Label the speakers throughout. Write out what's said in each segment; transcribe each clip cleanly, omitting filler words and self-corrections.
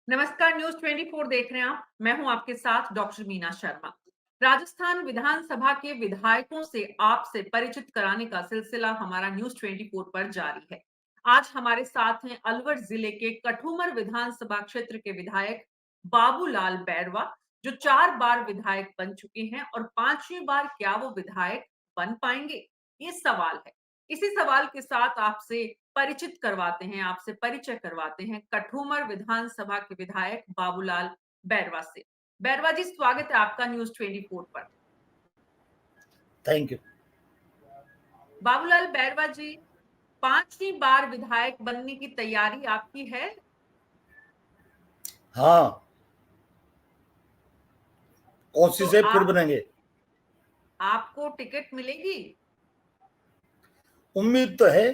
Speaker 1: नमस्कार, न्यूज 24 देख रहे हैं आप। मैं हूं आपके साथ डॉक्टर मीना शर्मा। राजस्थान विधानसभा के विधायकों से आपसे परिचित कराने का सिलसिला हमारा न्यूज 24 पर जारी है। आज हमारे साथ हैं अलवर जिले के कठूमर विधानसभा क्षेत्र के विधायक बाबूलाल बैरवा, जो 4 बार विधायक बन चुके हैं और 5वीं बार क्या वो विधायक बन पाएंगे, ये सवाल है। इसी सवाल के साथ आपसे परिचित करवाते हैं, आपसे परिचय करवाते हैं कठूमर विधानसभा के विधायक बाबूलाल बैरवा से। बैरवा जी, स्वागत है आपका न्यूज 24 पर।
Speaker 2: Thank you.
Speaker 1: बाबूलाल बैरवा जी, 5वीं बार विधायक बनने की तैयारी आपकी है?
Speaker 2: हाँ,
Speaker 1: तो
Speaker 2: कोशिश है फिर
Speaker 1: आप
Speaker 2: बनेंगे।
Speaker 1: आपको टिकट मिलेगी?
Speaker 2: उम्मीद तो है।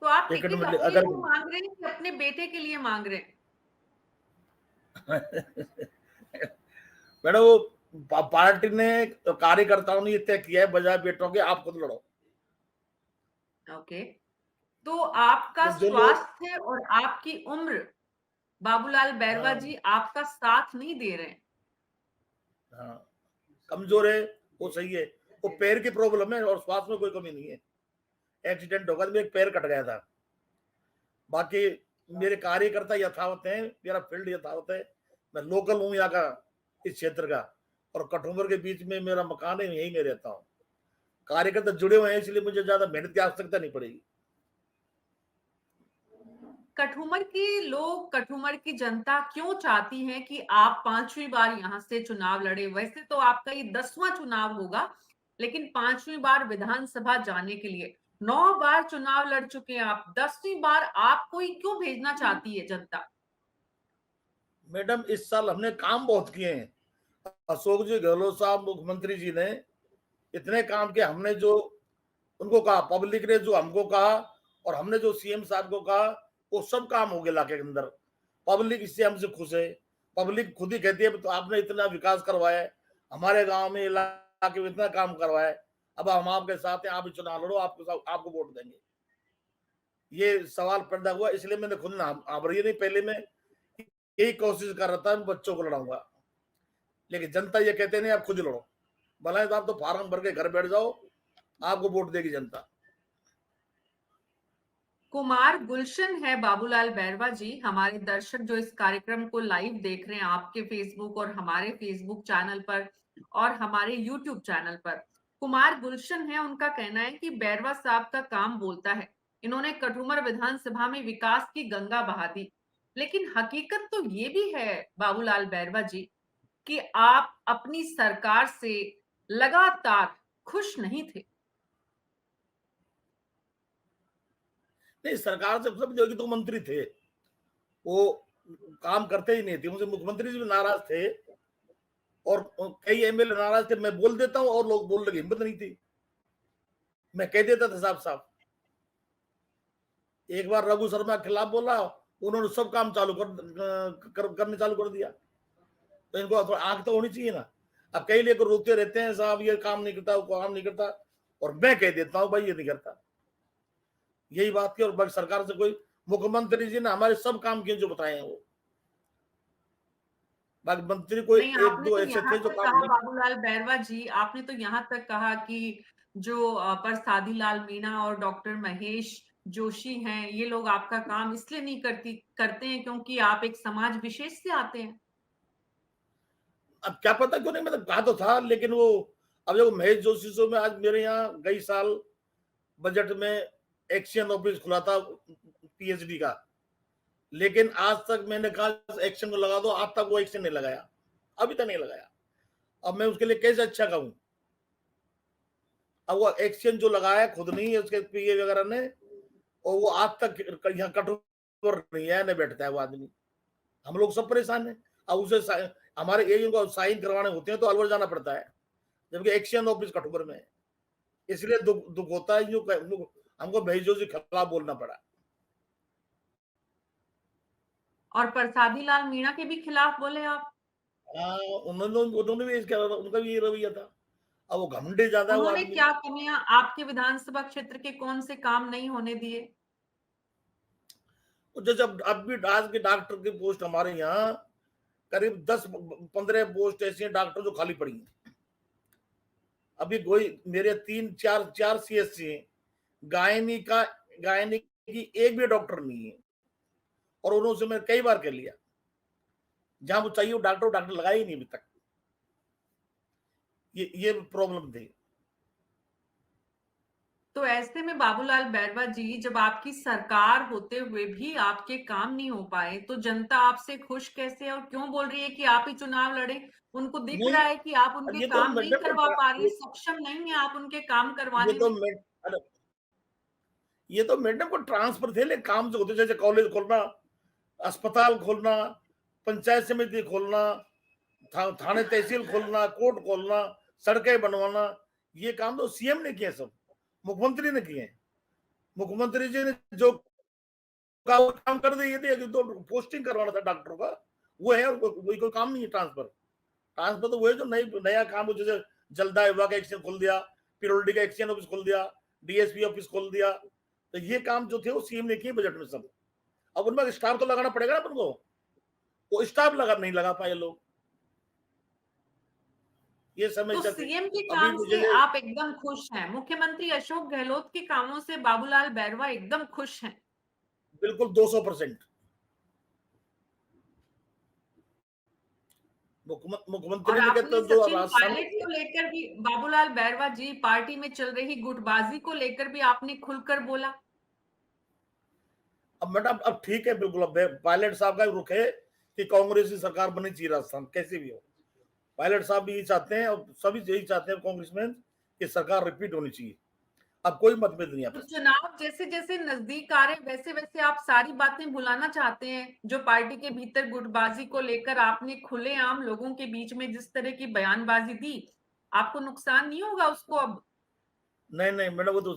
Speaker 1: तो आप
Speaker 2: टिकट
Speaker 1: टिकट
Speaker 2: मिले
Speaker 1: अपने
Speaker 2: अगर
Speaker 1: लिए मांग रहे हैं कि अपने बेटे के लिए मांग रहे हैं?
Speaker 2: मैडम वो पार्टी ने कार्यकर्ताओं ने ये तय किया है, बजाय बेटों के आप खुद लड़ो।
Speaker 1: ओके। तो आपका
Speaker 2: तो जो लोग
Speaker 1: स्वास्थ्य और आपकी उम्र, बाबूलाल बैरवा
Speaker 2: हाँ
Speaker 1: जी, आपका साथ नहीं दे रहे हैं।
Speaker 2: हाँ कमजोर है, वो सही है। वो पैर की प्रॉब्लम है और स्वास्थ्य में कोई कमी नहीं है। एक्सीडेंट होगा तो मेरा पैर कट गया था। बाकी मेरे कार्यकर्ता यथावत हैं, मेरा फील्ड यथावत है। मैं लोकल हूँ यहाँ का, इस क्षेत्र का। और कठुमर के बीच में मेरा मकान है, यहीं में रहता हूँ। कार्यकर्ता जुड़े हुए हैं, इसलिए मुझे ज्यादा मेहनत की आवश्यकता नहीं पड़ेगी।
Speaker 1: कठुमर के लोग, कठुमर की जनता क्यों चाहती है कि आप 5वीं बार यहाँ से चुनाव लड़े? वैसे तो आपका ये 10वां चुनाव होगा, लेकिन 5वीं बार विधानसभा जाने के लिए 9 बार चुनाव लड़ चुके हैं आप। 10वीं बार आपको ही क्यों भेजना चाहती है जनता?
Speaker 2: मैडम, इस साल हमने काम बहुत किए हैं। अशोक जी गहलोत साहब मुख्यमंत्री जी ने इतने काम किए। हमने जो उनको कहा, पब्लिक ने जो हमको कहा, और हमने जो सीएम साहब को कहा, वो सब काम हो गया इलाके के अंदर। पब्लिक इससे हमसे खुश है। पब्लिक खुद ही कहती है तो आपने इतना विकास करवाया है, हमारे गांव में इलाके में इतना काम करवाया है, अब हम आपके साथ हैं, आप चुनाव लड़ो, आपको वोट देंगे। ये सवाल पैदा हुआ, इसलिए मैंने खुद ना आबरी नहीं, पहले मैं यही कोशिश कर रहा था, मैं बच्चों को लड़ाऊंगा। लेकिन जनता ये कहते नहीं, आप खुद लड़ो। भला तो आप तो फार्म भर के घर बैठ जाओ, आपको वोट देगी जनता।
Speaker 1: कुमार गुलशन है बाबूलाल बैरवा जी। हमारे दर्शक जो इस कार्यक्रम को लाइव देख रहे हैं आपके फेसबुक और हमारे फेसबुक चैनल पर और हमारे यूट्यूब चैनल पर, कुमार गुलशन है, उनका कहना है कि बैरवा साहब का काम बोलता है। इन्होंने कठुमर विधानसभा में विकास की गंगा बहा दी। लेकिन हकीकत तो ये भी है बाबूलाल बैरवा जी कि आप अपनी सरकार से लगातार खुश नहीं थे।
Speaker 2: नहीं, सरकार से सब योगी तो मंत्री थे, वो काम करते ही नहीं थे। मुझे मुख्यमंत्री जी भी नाराज थे और कई एमएलए नाराज थे। मैं बोल देता हूँ और लोग बोलने की हिम्मत नहीं थी। मैं कह देता था साफ साफ। एक बार रघु शर्मा के खिलाफ बोला, उन्होंने सब काम चालू करने चालू कर दिया। तो इनको थोड़ा आंख तो होनी चाहिए ना। अब कई लेकर रोते रहते हैं, साहब ये काम नहीं करता, वो काम नहीं करता, और मैं कह देता हूँ भाई ये नहीं करता। यही बात की। और बाकी सरकार से कोई, मुख्यमंत्री जी ने हमारे सब काम किए जो बताए हैं वो। बाकी मंत्री कोई
Speaker 1: नहीं,
Speaker 2: एक
Speaker 1: आपने
Speaker 2: दो
Speaker 1: तो
Speaker 2: ऐसे
Speaker 1: यहाँ
Speaker 2: थे जो
Speaker 1: तक
Speaker 2: काम
Speaker 1: कहा
Speaker 2: नहीं।
Speaker 1: बाबूलाल बैरवा जी, आपने तो यहाँ तक कहा कि जो परसादी लाल मीणा और डॉक्टर महेश जोशी हैं, ये लोग आपका काम इसलिए नहीं करते हैं क्योंकि आप एक समाज विशेष से आते हैं।
Speaker 2: अब क्या पता क्यों नहीं, मतलब कहा तो था, लेकिन वो अब जब महेश जोशी शो में, आज मेरे यहाँ गई साल बजट में एक्शन ऑफिस खुला था पीएचडी का, लेकिन आज तक मैंने कहा एक्शन को लगा दो, आज तक वो एक्शन नहीं लगाया, अभी तक नहीं लगाया। अब मैं उसके लिए कैसे अच्छा कहूं। अब वो एक्शन जो लगाया खुद नहीं है, उसके पीए वगैरह ने, और वो आज तक यहाँ कठोर नहीं है, नहीं बैठता है वो आदमी। हम लोग सब परेशान है। अब उसे हमारे एजेंट को साइन करवाने होते हैं तो अलवर जाना पड़ता है, जबकि एक्शन ऑफिस कठुबर में है। इसलिए दुख दुख होता है, हमको भेजो से खिलाफ बोलना पड़ा।
Speaker 1: और परसादी लाल मीणा के भी खिलाफ बोले आप?
Speaker 2: हाँ, उन्होंने उन्होंने भी उनका भी ये रवैया था। अब वो घमंडी ज्यादा है वो
Speaker 1: उन्होंने
Speaker 2: आदमी।
Speaker 1: क्या कमियां आपके विधानसभा क्षेत्र के कौन से काम नहीं होने दिए?
Speaker 2: जैसे अब भी आज के डॉक्टर की पोस्ट हमारे यहाँ करीब 10-15 पोस्ट ऐसी हैं डॉक्टर जो खाली पड़ी हैं। अभी कोई मेरे 3-4 सीएससी हैं, गायनी का गायनी की एक भी डॉक्टर नहीं है, और उन्होंने मैं कई बार कह लिया, जहां वो चाहिए वो डॉक्टर लगाया ही नहीं अभी तक। ये प्रॉब्लम थी।
Speaker 1: तो ऐसे में बाबूलाल बैरवा जी, जब आपकी सरकार होते हुए भी आपके काम नहीं हो पाए, तो जनता आपसे खुश कैसे है और क्यों बोल रही है कि आप ही चुनाव लड़ें? उनको दिख
Speaker 2: नहीं,
Speaker 1: रहा है कि आप उनके
Speaker 2: ये तो
Speaker 1: काम नहीं
Speaker 2: मैडम
Speaker 1: करवा पा रही, सक्षम नहीं है आप उनके काम
Speaker 2: ये
Speaker 1: करवाने
Speaker 2: तो
Speaker 1: में।
Speaker 2: अरे ये तो मैडम को ट्रांसफर थे, लेकिन काम जो होते जैसे कॉलेज खोलना, अस्पताल खोलना, पंचायत समिति खोलना, थाने तहसील खोलना, कोर्ट खोलना, सड़कें बनवाना, ये काम तो सीएम ने किए, सब मुख्यमंत्री ने किए। मुख्यमंत्री जी ने जो काम कर दिया, ये तो पोस्टिंग करवाना था डॉक्टरों का, वो है, वही कोई काम नहीं है। ट्रांसफर ट्रांसफर तो वो है जो नया काम हो, जैसे जलदा विभाग का एक्सचेंज खोल दिया, पीडब्ल्यूडी का एक्सचेंज ऑफिस खोल दिया, डीएसपी ऑफिस खोल दिया। तो ये काम जो थे वो सीएम ने किए बजट में सब। अब उनमें स्टाफ तो लगाना पड़ेगा ना अपन को, वो स्टाफ नहीं लगा पाए लोग, ये
Speaker 1: तो
Speaker 2: समस्या थी।
Speaker 1: सीएम के
Speaker 2: अभी
Speaker 1: काम से
Speaker 2: जैसे
Speaker 1: आप एकदम खुश हैं, मुख्यमंत्री अशोक गहलोत के कामों से बाबूलाल बैरवा एकदम खुश हैं।
Speaker 2: बिल्कुल 200%।
Speaker 1: और
Speaker 2: मुख्यमंत्री ने कहते
Speaker 1: आपने
Speaker 2: जो
Speaker 1: सचिन
Speaker 2: राजस्थान
Speaker 1: पायलट को लेकर भी, बाबूलाल बैरवा जी, पार्टी में चल रही गुटबाजी को लेकर भी आपने खुलकर बोला।
Speaker 2: अब मैडम अब ठीक है, बिल्कुल अब पायलट साहब का रुख है कि कांग्रेस की सरकार बननी चाहिए राजस्थान कैसे भी हो। पायलट साहब भी यही चाहते हैं और सभी यही चाहते हैं कांग्रेसमैन कि सरकार रिपीट होनी चाहिए। अब कोई मतभेद नहीं
Speaker 1: तो
Speaker 2: आपस में।
Speaker 1: चुनाव जैसे जैसे नजदीक आ रहे, वैसे वैसे आप सारी बातें भुलाना चाहते हैं जो पार्टी के भीतर गुटबाजी को लेकर आपने खुलेआम लोगों के बीच में जिस तरह की बयानबाजी दी, आपको नुकसान नहीं होगा उसको अब?
Speaker 2: नहीं नहीं मैडम, वो तो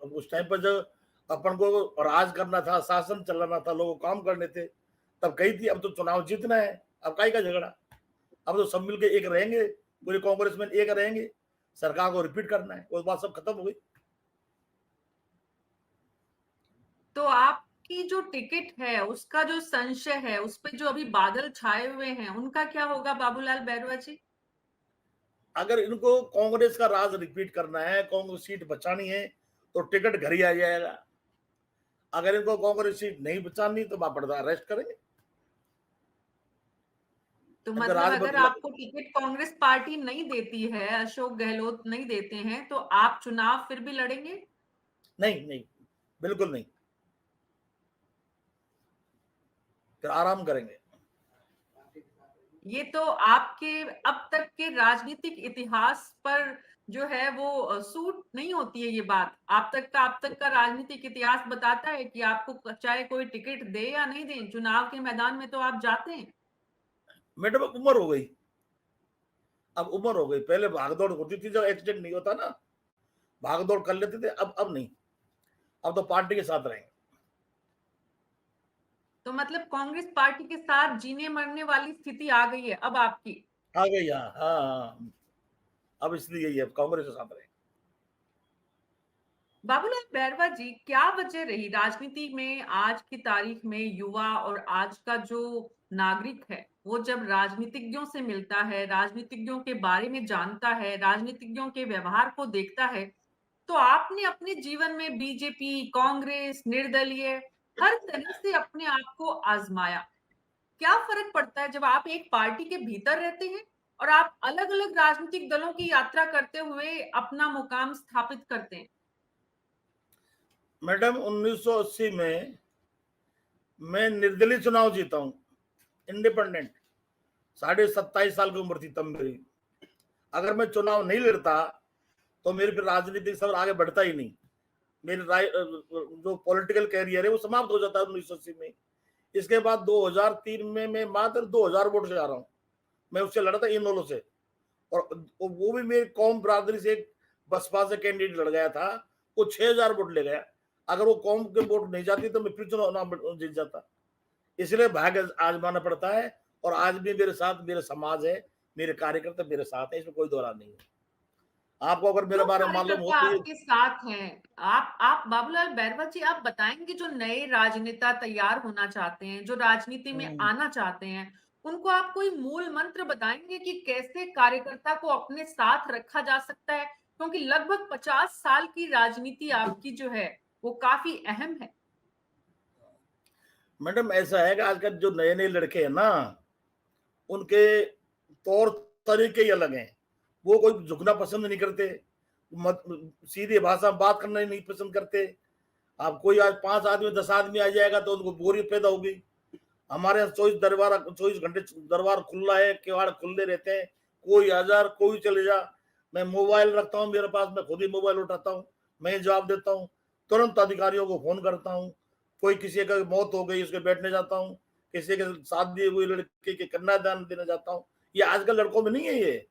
Speaker 2: उस टाइम पर जब अपन को राज करना था, शासन चलाना था, लोगों को काम करने थे, तब कही थी। अब तो चुनाव जीतना है, अब काहे का झगड़ा। अब तो सब मिलके एक रहेंगे, पूरे कांग्रेस में एक रहेंगे, सरकार को रिपीट करना है, वो बात सब खत्म हो गई।
Speaker 1: तो आपकी जो टिकट है उसका जो संशय है, उस पे जो अभी बादल छाए हुए हैं, उनका क्या होगा बाबूलाल बैरवा जी?
Speaker 2: अगर इनको कांग्रेस का राज रिपीट करना है, कांग्रेस सीट बचानी है, तो टिकट घर ही आ जाएगा। अगर इनको कांग्रेस सीट नहीं बचानी तो बापड़दा अरेस्ट करेंगे।
Speaker 1: तो
Speaker 2: इनका
Speaker 1: मतलब
Speaker 2: राज
Speaker 1: अगर आपको टिकट कांग्रेस पार्टी नहीं देती है, अशोक गहलोत नहीं देते हैं, तो आप चुनाव फिर भी लड़ेंगे?
Speaker 2: नहीं नहीं, बिल्कुल नहीं, फिर आराम करेंगे।
Speaker 1: ये तो आपके अब तक के राजनीतिक इतिहास पर जो है वो सूट नहीं होती है ये बात। आप तक का राजनीतिक इतिहास बताता है कि आपको चाहे कोई टिकट दे या नहीं दे, चुनाव के मैदान में तो आप जाते हैं।
Speaker 2: मैडम अब उम्र हो गई, अब उम्र हो गई। पहले भागदौड़ होती थी, जब एक्सीडेंट नहीं होता ना, भागदौड़ कर लेते थे। अब नहीं, अब तो पार्टी के साथ रहेंगे।
Speaker 1: तो मतलब कांग्रेस पार्टी के साथ जीने मरने वाली स्थिति आ गई है अब आपकी।
Speaker 2: आ गई, हाँ हाँ हाँ। अब इसलिए यही है, कांग्रेस के साथ रहेंगे।
Speaker 1: बाबूलाल बैरवा जी, क्या वजह रही राजनीति में आज की तारीख में युवा और आज का जो नागरिक है, वो जब राजनीतिज्ञों से मिलता है, राजनीतिज्ञों के बारे में जानता है, राजनीतिज्ञों के व्यवहार को देखता है, तो आपने अपने जीवन में बीजेपी, कांग्रेस, निर्दलीय हर तरह से अपने आप को आजमाया। क्या फर्क पड़ता है जब आप एक पार्टी के भीतर रहते हैं और आप अलग-अलग राजनीतिक दलों की यात्रा करते हुए अपना मुकाम स्थापित करते हैं?
Speaker 2: मैडम 1980 में मैं निर्दलीय चुनाव जीता हूँ, इंडिपेंडेंट। 27.5 साल की उम्र थी तब मेरी। अगर मैं चुनाव नहीं लड़ता तो मेरे फिर राजनीतिक सफर आगे बढ़ता ही नहीं। मेरी जो पॉलिटिकल कैरियर है वो समाप्त हो जाता है 1980 में। इसके बाद 2003 में मैं मात्र 2000 वोट से आ रहा हूँ। मैं उससे लड़ा था इनोलो से, और वो भी मेरी कौम बरादरी से एक बसपा से कैंडिडेट लड़ गया था, वो 6000 वोट ले गया। अगर वो कौम के वोट नहीं जाती तो मैं फिर चुनाव जीत जाता। इसलिए भाग्य आजमाना पड़ता है, और आज भी मेरे साथ मेरा समाज है, मेरे कार्यकर्ता मेरे साथ है, इसमें कोई दो राय नहीं है। आपको अगर मेरे
Speaker 1: जो
Speaker 2: बारे में मालूम हो
Speaker 1: कार्यकर्ता
Speaker 2: तो ये
Speaker 1: आपके साथ हैं, आप बाबूलाल बैरवा जी, आप बताएंगे जो नए राजनेता तैयार होना चाहते हैं, जो राजनीति में
Speaker 2: हम्म,
Speaker 1: आना चाहते हैं, उनको आप कोई मूल मंत्र बताएंगे कि कैसे कार्यकर्ता को अपने साथ रखा जा सकता है, क्योंकि लगभग 50 साल की राजनीति आपकी जो है वो काफी अहम है।
Speaker 2: मैडम ऐसा है कि आजकल जो नए नए लड़के हैं ना, उनके तौर तरीके ही अलग हैं। वो कोई झुकना पसंद नहीं करते, मत सीधी भाषा में बात करना ही नहीं पसंद करते। आप कोई आज 5 आदमी 10 आदमी आ जाएगा तो उनको बोरियत पैदा होगी। हमारे यहाँ 24 घंटे दरबार खुला है, किवाड़ खुले रहते हैं। कोई हजार कोई चले जा। मैं मोबाइल रखता हूँ मेरे पास, मैं खुद ही मोबाइल उठाता हूँ, मैं ही जवाब देता हूँ। तुरंत अधिकारियों को फोन करता हूँ। कोई किसी का मौत हो गई उसके बैठने जाता हूँ, किसी के शादी हुई लड़के के कन्यादान देने जाता हूँ। ये आजकल लड़कों में नहीं है ये।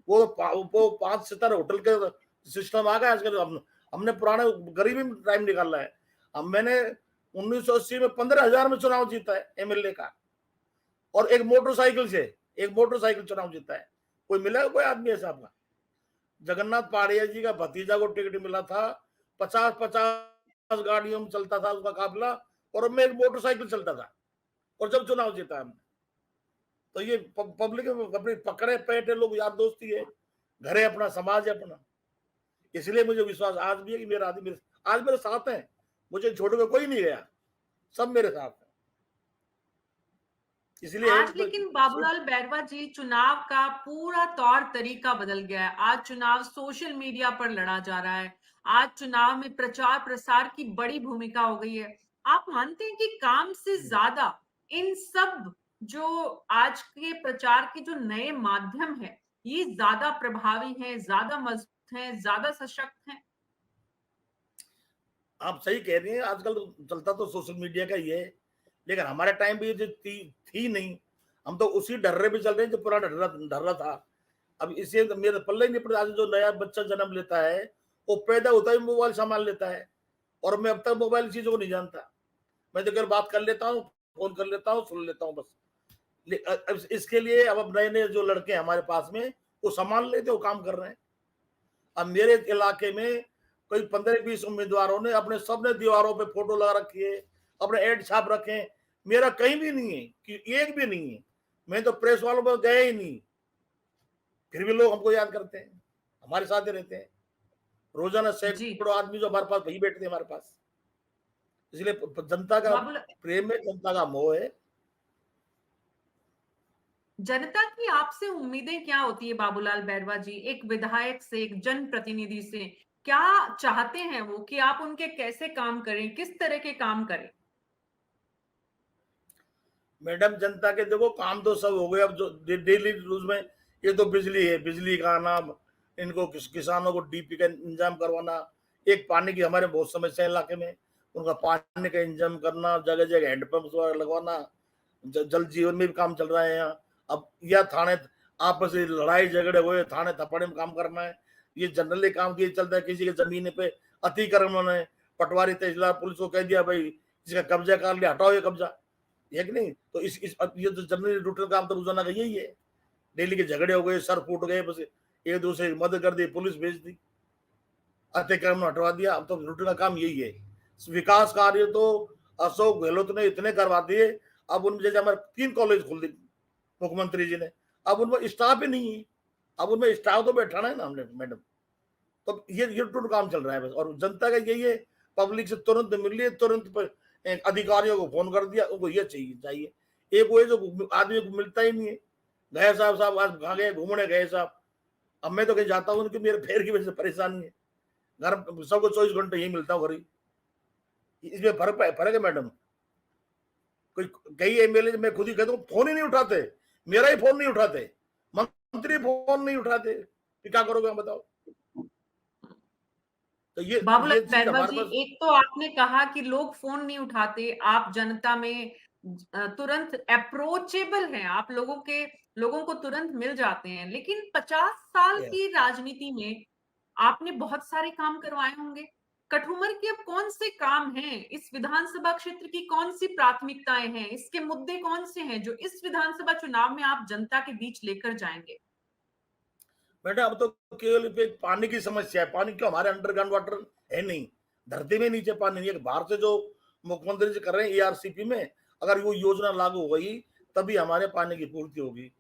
Speaker 2: वो 5 सितारे होटल के सिस्टम आ गया आजकल। हमने पुराने गरीबी में टाइम निकाला है। अब मैंने 1980 में 15,000 में चुनाव जीता है एमएलए का, और एक मोटरसाइकिल चुनाव जीता है। कोई मिला कोई आदमी ऐसा आपका? जगन्नाथ पहाड़िया जी का भतीजा को टिकट मिला था, 50-50 गाड़ियों में चलता था उसका काफिला, और मैं एक मोटरसाइकिल चलता था, और जब चुनाव जीता हमने। तो ये पब्लिक अपनी पकड़े पैटे लोग, यार दोस्ती है, घर है अपना, समाज है अपना। इसलिए मुझे विश्वास आज भी है कि मेरा आदमी आज मेरे साथ है। मुझे छोड़ के कोई नहीं गया, सब मेरे साथ है। इसलिए
Speaker 1: आज
Speaker 2: एक
Speaker 1: लेकिन बाबूलाल बैरवा जी, चुनाव का पूरा तौर तरीका बदल गया है। आज चुनाव सोशल मीडिया पर लड़ा जा रहा है। आज चुनाव में प्रचार प्रसार की बड़ी भूमिका हो गई है। आप मानते हैं कि काम से ज्यादा इन सब जो आज के प्रचार के जो नए माध्यम है, ये ज्यादा प्रभावी हैं, ज्यादा मजबूत हैं, ज्यादा सशक्त हैं?
Speaker 2: आप सही कह रही हैं, आजकल तो चलता तो सोशल मीडिया का ही है। लेकिन हमारे टाइम पे ये जो थी नहीं। हम तो उसी डर्रे पे चल रहे हैं जो पुराना डर्रा डर्रा था। अब इसे तो मेरे पल्ले ही नहीं पड़ता। आज जो नया बच्चा जन्म लेता है, वो पैदा होता ही मोबाइल संभाल लेता है, और मैं अब तक मोबाइल चीजों को नहीं जानता। मैं तो अगर बात कर लेता हूँ, फोन कर लेता हूँ, सुन लेता हूँ बस। अब इसके लिए अब नए नए जो लड़के हैं हमारे पास में, वो संभाल लेते, वो काम कर रहे हैं। अब मेरे इलाके में कोई 15-20 उम्मीदवारों ने अपने सबने दीवारों पे फोटो लगा रखी है, अपने एड छाप रखे हैं। मेरा कहीं भी नहीं है, कि एक भी नहीं है। मैं तो प्रेस वालों पर गया ही नहीं, फिर भी लोग हमको याद करते हैं, हमारे साथ ही रहते हैं। रोजाना
Speaker 1: जी।
Speaker 2: सैकड़ों आदमी जो हमारे पास वही बैठते हैं हमारे पास। इसलिए जनता का
Speaker 1: बाबूलाल,
Speaker 2: प्रेम है, जनता का मोह है।
Speaker 1: जनता की आपसे उम्मीदें क्या होती है बाबूलाल बैरवा जी, एक विधायक से, एक जनप्रतिनिधि से? क्या चाहते हैं वो कि आप उनके कैसे काम करें, किस तरह के काम करें?
Speaker 2: मैडम जनता के देखो काम तो सब हो गए। अब जो डेली यूज में, ये तो बिजली है, बिजली का आना, इनको किसानों को डीपी का इंतजाम करवाना। एक पानी की हमारे बहुत समस्या है इलाके में, उनका पानी का इंतजाम करना, जगह जगह हैंडपंप लगवाना। जल जीवन में भी काम चल रहा है यहाँ। अब या थाने आपस में लड़ाई झगड़े हुए, थाने थप्पड़े में काम करना है। ये जनरली काम किए चलता है। किसी के जमीन पे अतिक्रमण है, पटवारी तहसीलदार पुलिस को कह दिया भाई इसका कब्जा कर लिया, हटाओ ये कब्जा, है कि नहीं? तो इस ये तो जनरली रूटीन काम तो रोजाना का यही है। डेली के झगड़े हो गए, सर फूट गए, बस एक दूसरे की मदद कर दी, पुलिस भेज दी, अतिक्रमण हटवा दिया। अब तो रूटीन का काम यही है। विकास कार्य तो अशोक गहलोत ने इतने करवा दिए। अब उनमें जैसे हमारे 3 कॉलेज खोल दी मुख्यमंत्री जी ने, अब उनमें स्टाफ ही नहीं है। अब उनमें स्टाफ तो बैठाना है ना हमने मैडम। तो ये टूट काम चल रहा है बस। और जनता का यही है, पब्लिक से तुरंत मिल लिए, तुरंत अधिकारियों को फोन कर दिया, उनको ये चाहिए चाहिए। एक वो है जो आदमी को मिलता ही नहीं है। गए साहब, साहब आज कहाँ गए, घूमने गए साहब। अब मैं तो कहीं जाता हूँ, उनकी मेरे पैर की वजह से परेशानी है। घर सबको 24 घंटे यही मिलता हूँ घर ही। इसमें फर्क है मैडम। कोई कई एमएलए मैं खुद ही कहता हूँ फोन ही नहीं उठाते, मेरा ही फोन नहीं उठाते, मंत्री फोन नहीं उठाते, क्या करोगे बताओ? तो
Speaker 1: बाबूलाल
Speaker 2: ये चीज
Speaker 1: बैरवा
Speaker 2: हमारे
Speaker 1: जी,
Speaker 2: पास।
Speaker 1: एक तो आपने कहा कि लोग फोन नहीं उठाते, आप जनता में तुरंत अप्रोचेबल हैं, आप लोगों को तुरंत मिल जाते हैं, लेकिन 50 साल की राजनीति में आपने बहुत सारे काम करवाए होंगे। कठुमर के अब कौन से काम हैं, इस विधानसभा क्षेत्र की कौन सी प्राथमिकताएं हैं, इसके मुद्दे कौन से हैं जो इस विधानसभा चुनाव में आप जनता के बीच लेकर जाएंगे?
Speaker 2: बेटा अब तो केवल एक पानी की समस्या है। पानी क्यों, हमारे अंडरग्राउंड वाटर है नहीं, धरती में नीचे पानी नहीं है। बाहर से जो मुख्यमंत्री जी कर रहे हैं एआरसीपी में, अगर वो योजना लागू हो गई तभी हमारे पानी की पूर्ति होगी।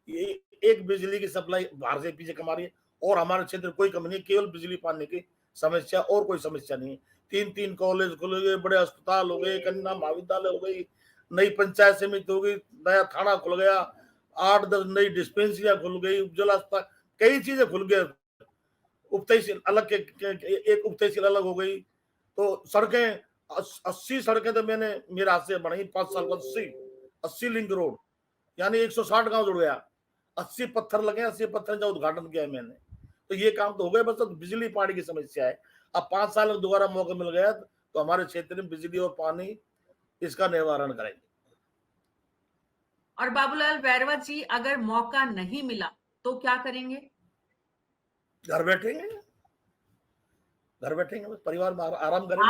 Speaker 2: ये एक बिजली की सप्लाई बाहर से पीछे कमा रही है, और हमारे क्षेत्र में कोई कमी नहीं, केवल बिजली पानी की समस्या, और कोई समस्या नहीं है। 3-3 कॉलेज खुल गए, बड़े अस्पताल हो गए, कन्या महाविद्यालय हो गई, नई पंचायत समिति हो गई, नया थाना खुल गया, 8-10 नई डिस्पेंसरियां खुल गई, उज्ज्वला अस्पताल, कई चीजें खुल गए। उप तहसील अलग एक उप तहसील अलग हो गई। तो सड़कें 80 सड़कें तो मैंने मेरे हाथ से बनाई 5 साल को, 80 लिंक रोड, यानी 160 गांव जुड़ गया। 80 पत्थर लगे, 80 पत्थर का उद्घाटन किया है मैंने। तो ये काम तो हो गए, बस तो बिजली पानी की समस्या है। अब 5 साल में दोबारा मौका मिल गया तो हमारे क्षेत्र में बिजली और पानी इसका निवारण करेंगे।
Speaker 1: और बाबूलाल बैरवा जी, अगर मौका नहीं मिला तो क्या करेंगे?
Speaker 2: घर बैठेंगे, घर बैठेंगे, बस परिवार में आराम करेंगे।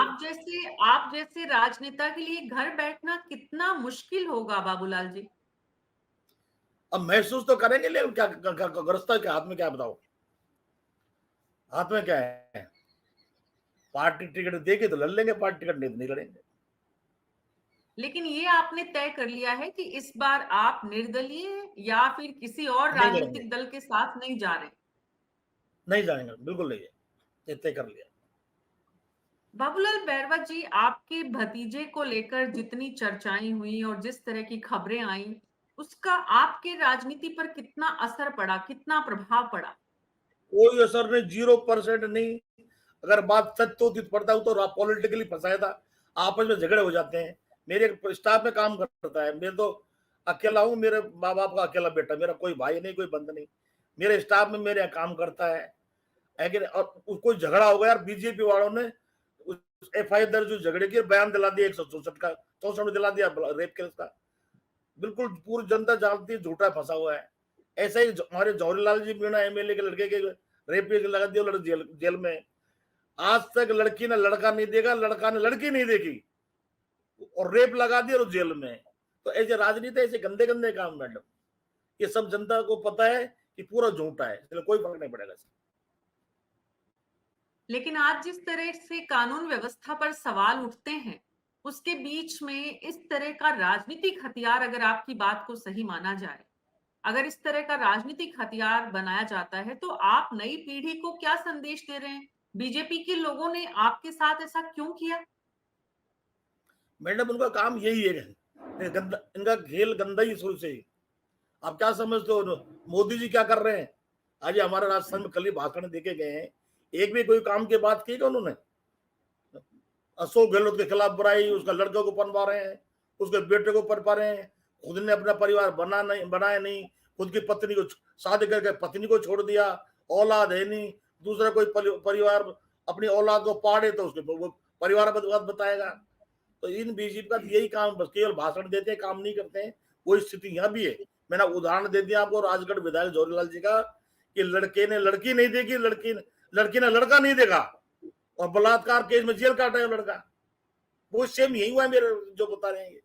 Speaker 1: आप जैसे राजनेता के लिए घर बैठना कितना मुश्किल होगा बाबूलाल जी?
Speaker 2: अब महसूस तो करेंगे, लेकिन क्या ग्रस्ता के हाथ में क्या बताओ, हाथ में क्या है? पार्टी टिकट देगी तो लड़ लेंगे, पार्टी टिकट नहीं तो नहीं लड़ेंगे।
Speaker 1: लेकिन ये आपने तय कर लिया है कि इस बार आप निर्दलीय या फिर किसी और
Speaker 2: नहीं लड़ेंगे,
Speaker 1: राजनीतिक दल के साथ नहीं जा रहे।
Speaker 2: नहीं जाएंगे, बिल्कुल नहीं है, ये तय कर लिया।
Speaker 1: बाबूलाल बैरवा जी, आपके भतीजे को लेकर जितनी चर्चाएं हुई और जिस तरह की खबरें आई, उसका आपके राजनीति पर कितना असर पड़ा, कितना प्रभाव पड़ा?
Speaker 2: कोई असर नहीं, 0% नहीं। अगर बात सत्य होती तो पड़ता हूँ तो पॉलिटिकली फंसाया था, आपस में झगड़े हो जाते हैं। मेरे स्टाफ में काम करता है, मैं तो अकेला हूँ, मेरे माँ बाप का अकेला बेटा, मेरा कोई भाई नहीं, कोई बंद नहीं। मेरे स्टाफ में मेरे यहाँ काम करता है कि, और कोई झगड़ा हो गया यार, बीजेपी वालों ने FIR दर्ज, झगड़े की बयान दिला दिया 164 का, 64 में दिला दिया रेप केस का। बिल्कुल पूरी जनता जानती है झूठा फंसा हुआ है। ऐसा ही हमारे जवाहरलाल जी मीणा MLA के लड़के के रेप केस लगा दिया, लड़के जेल में। आज तक लड़की ने लड़का नहीं देगा, लड़का ने लड़की नहीं देखी, और रेप लगा दिया और जेल में। तो ऐसे राजनीति, ऐसे गंदे गंदे काम मैडम, ये सब जनता को पता है कि पूरा झूठा है, इसलिए कोई फर्क नहीं पड़ेगा।
Speaker 1: लेकिन आज जिस तरह से कानून व्यवस्था पर सवाल उठते हैं, उसके बीच में इस तरह का राजनीतिक हथियार, अगर आपकी बात को सही माना जाए, अगर इस तरह का राजनीतिक हथियार बनाया जाता है, तो आप नई पीढ़ी को क्या संदेश दे रहे हैं? बीजेपी के लोगों ने आपके साथ ऐसा क्यों किया?
Speaker 2: मैडम उनका काम यही है, इनका खेल गंदा ही शुरू से ही। आप क्या समझते हो मोदी जी क्या कर रहे हैं? आज हमारे राजस्थान में कल ही भाषण देके गए हैं, एक भी कोई काम की बात की उन्होंने? अशोक गहलोत के खिलाफ बुराई, उसका लड़के को पनपा रहे हैं, उसके बेटे को पनपा रहे हैं, खुद ने अपना परिवार बनाया नहीं, खुद की पत्नी को शादी करके पत्नी को छोड़ दिया, औलाद है नहीं, दूसरा कोई परिवार अपनी औलाद को पाड़े तो उसके वो परिवार बताएगा। तो इन बीजेपी का यही काम, बस केवल भाषण देते हैं, काम नहीं करते हैं। वो स्थिति यहाँ भी है। मैंने उदाहरण दे दिया आपको राजगढ़ विधायक जवाहरलाल जी का, कि लड़के ने लड़की नहीं देखी, लड़की ने लड़का नहीं देखा, और बलात्कार केस में जेल काटा है लड़का। वो सेम यही हुआ है मेरे जो बता रहे हैं, ये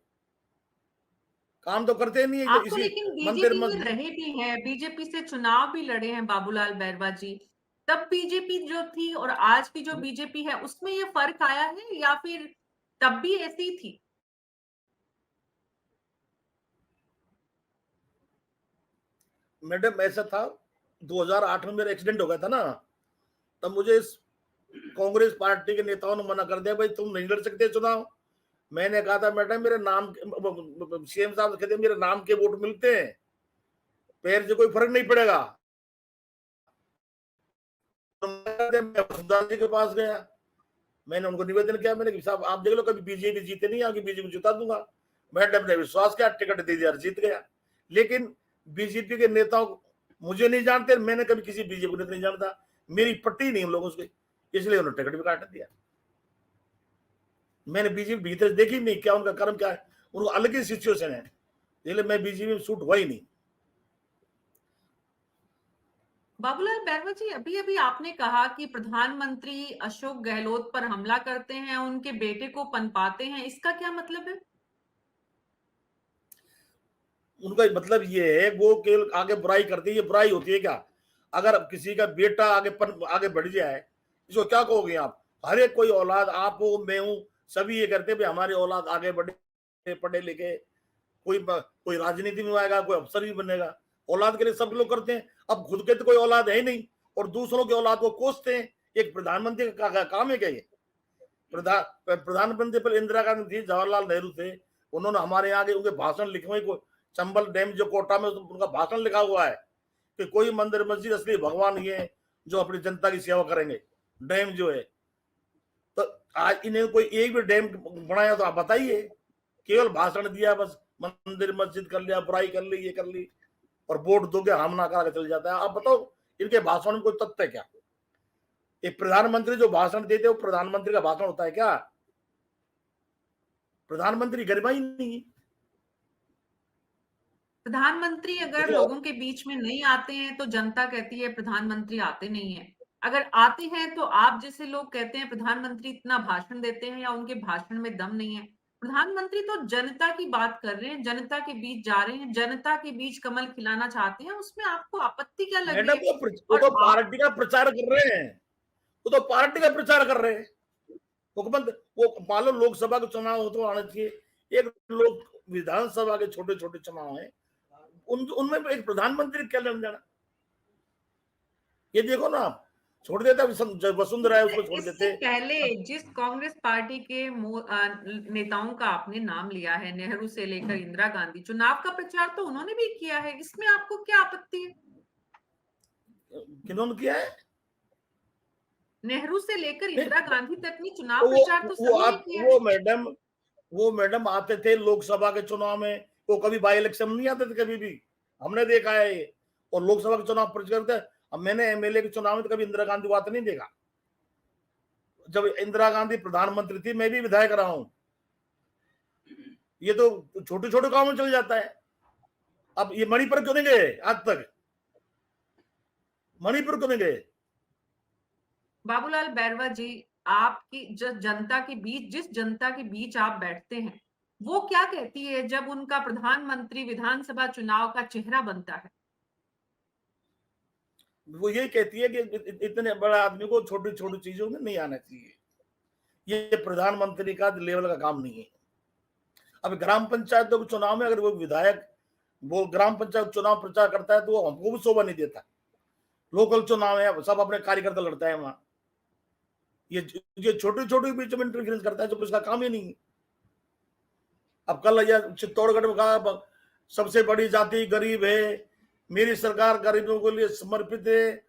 Speaker 2: काम तो करते नहीं है
Speaker 1: आप तो
Speaker 2: इसी
Speaker 1: लेकिन
Speaker 2: मंदिर
Speaker 1: बीजेपी में रहे भी हैं, बीजेपी से चुनाव भी लड़े हैं बाबूलाल बैरवा जी। तब बीजेपी जो थी और आज की जो बीजेपी है, उसमें ये फर्क आया है या फिर तब भी ऐसी थी?
Speaker 2: मैडम ऐसा था, 2008 में मेरा एक्सीडेंट हो गया था ना, तब मुझे इस कांग्रेस पार्टी के नेताओं ने मना कर दिया, भाई तुम नहीं लड़ सकते चुनाव। मैंने कहा था मैडम मेरे नाम, CM साहब कहते मेरे नाम के वोट मिलते हैं, पैर से कोई फर्क नहीं पड़ेगा। तो मैं वसुंधरा जी के पास गया, मैंने उनको निवेदन किया, मैंने साहब आप देख लो कभी बीजेपी जीते नहीं, आगे बीजेपी जिता दूंगा। मैडम ने विश्वास किया, टिकट दे दिया, जीत गया। लेकिन बीजेपी के नेताओं मुझे नहीं जानते, मैंने कभी किसी बीजेपी नेता नहीं जानता, मेरी पट्टी नहीं हम लोगों से, इसलिए उन्होंने टिकट भी काट दिया। मैंने बीजेपी भीतर देखी नहीं क्या उनका कर्म क्या है, उनको अलग ही सिचुएशन है, इसलिए मैं बीजेपी में सूट हुआ ही नहीं।
Speaker 1: बाबूलाल बैरवा जी, अभी अभी आपने कहा कि प्रधानमंत्री अशोक गहलोत पर हमला करते हैं, उनके बेटे को पनपाते हैं, इसका क्या मतलब है?
Speaker 2: उनका मतलब ये है, वो केवल आगे बुराई करती है, ये बुराई होती है क्या? अगर किसी का बेटा आगे बढ़ जाए, इसको क्या कहोगे आप? हर एक कोई औलाद, आप हो, मैं हूं, सभी ये करते हैं हमारी औलाद आगे बढ़े, पढ़े लिखे, कोई राजनीति में आएगा, कोई अफसर भी बनेगा। औलाद के लिए सब लोग करते हैं। अब खुद के तो कोई औलाद है ही नहीं और दूसरों की औलाद को कोसते हैं। एक प्रधानमंत्री का काम है क्या ये? प्रधानमंत्री पर इंदिरा गांधी थी, जवाहरलाल नेहरू थे, उन्होंने हमारे यहाँ के उनके भाषण लिखे हुए, चंबल डैम जो कोटा में, उनका भाषण लिखा हुआ है कि कोई मंदिर मस्जिद असली भगवान ये है जो अपनी जनता की सेवा करेंगे। डैम जो है, तो आज इन्हें कोई एक भी डैम बनाया तो आप बताइए? केवल भाषण दिया, बस मंदिर मस्जिद कर लिया, बुराई कर ली, ये कर ली, और वोट दोगे हम ना करा चल जाता है। आप बताओ इनके भाषण में कोई तथ्य है क्या? एक प्रधानमंत्री जो भाषण देते, वो प्रधानमंत्री का भाषण होता है क्या? प्रधानमंत्री गरिमा ही नहीं।
Speaker 1: प्रधानमंत्री अगर
Speaker 2: देखो,
Speaker 1: लोगों के बीच में नहीं आते हैं तो जनता कहती है प्रधानमंत्री आते नहीं है। अगर आते हैं तो आप जैसे लोग कहते हैं प्रधानमंत्री इतना भाषण देते हैं या उनके भाषण में दम नहीं है। प्रधानमंत्री तो जनता की बात कर रहे हैं, जनता के बीच जा रहे हैं, जनता के बीच कमल खिलाना चाहते हैं, उसमें आपको आपत्ति क्या लग रही
Speaker 2: मैडम
Speaker 1: है?
Speaker 2: वो
Speaker 1: और
Speaker 2: तो
Speaker 1: आप
Speaker 2: पार्टी का प्रचार कर रहे हैं, वो तो पार्टी का प्रचार कर रहे हैं। हुकूमत, वो मान लो लोकसभा के चुनाव हो तो आना चाहिए, एक लोग विधानसभा के छोटे छोटे चुनाव है, उनमें एक प्रधानमंत्री क्या लेना जाना? ये देखो ना, आप छोड़ देता वसुंधरा है,
Speaker 1: इससे
Speaker 2: उसको छोड़
Speaker 1: इससे
Speaker 2: देते।
Speaker 1: पहले
Speaker 2: अब
Speaker 1: जिस कांग्रेस पार्टी के नेताओं का आपने नाम लिया है, नेहरू से लेकर इंदिरा गांधी, चुनाव का प्रचार तो उन्होंने भी किया है, इसमें आपको क्या आपत्ति है?
Speaker 2: किन्होंने किया है?
Speaker 1: नेहरू से लेकर
Speaker 2: नहीं,
Speaker 1: इंदिरा गांधी तक ने चुनाव
Speaker 2: तो
Speaker 1: प्रचार तो सभी ने किया है।
Speaker 2: वो मैडम आते थे लोकसभा के चुनाव में, वो कभी बाई इलेक्शन नहीं आते थे कभी भी, हमने देखा है ये। और लोकसभा के चुनाव प्रचार करते, अब मैंने एमएलए के चुनाव में तो कभी इंदिरा गांधी को आते नहीं देखा। जब इंदिरा गांधी प्रधानमंत्री थी, मैं भी विधायक रहा हूं। ये तो छोटे छोटे गांव में चल जाता है। अब ये मणिपुर क्यों नहीं गए आज तक? मणिपुर क्यों नहीं गए?
Speaker 1: बाबूलाल बैरवा जी, आपकी जिस जनता के बीच आप बैठते हैं, वो क्या कहती है जब उनका प्रधानमंत्री विधानसभा चुनाव का चेहरा बनता है?
Speaker 2: वो यही कहती है कि इतने बड़ा आदमी को छोटी छोटी चीजों में नहीं आना चाहिए। ये प्रधानमंत्री का लेवल का काम नहीं है। अब ग्राम पंचायतों के चुनाव में अगर वो विधायक वो ग्राम पंचायत चुनाव प्रचार करता है तो वो हमको भी शोभा नहीं देता। लोकल चुनाव है, सब अपने कार्यकर्ता लड़ता है वहां। ये छोटी छोटी बीच में इंटरफेरेंस करता है, जो उसका काम ही नहीं है। अब कल चित्तौड़गढ़ में कहा सबसे बड़ी जाति गरीब है, मेरी सरकार गरीबों के लिए समर्पित है।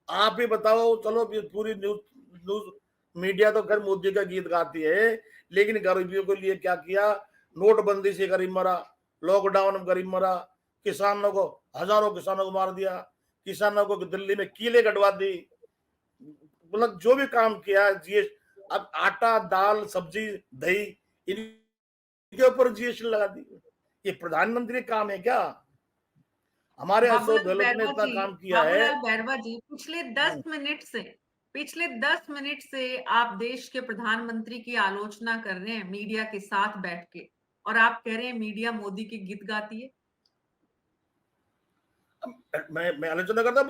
Speaker 2: आप ही बताओ, चलो पूरी न्यूज मीडिया तो खैर मोदी का गीत गाती है, लेकिन गरीबियों के लिए क्या किया? नोटबंदी से गरीब मरा, लॉकडाउन में गरीब मरा, किसानों को, हजारों किसानों को मार दिया, किसानों को दिल्ली में किले कटवा दी, मतलब जो भी काम किया जीएस। अब आटा दाल सब्जी दही इनके ऊपर जीएसटी लगा दी। ये प्रधानमंत्री काम है क्या? हमारे अशोक
Speaker 1: बाबूलाल
Speaker 2: गहलोत ने
Speaker 1: बैरवा
Speaker 2: इतना
Speaker 1: जी,
Speaker 2: काम किया है।
Speaker 1: बाबूलाल बैरवा जी, पिछले 10 मिनट से आप देश के प्रधानमंत्री की आलोचना कर रहे हैं मीडिया के साथ बैठ के, और आप कह रहे हैं मीडिया मोदी के गीत गाती है।
Speaker 2: मैं आलोचना करता,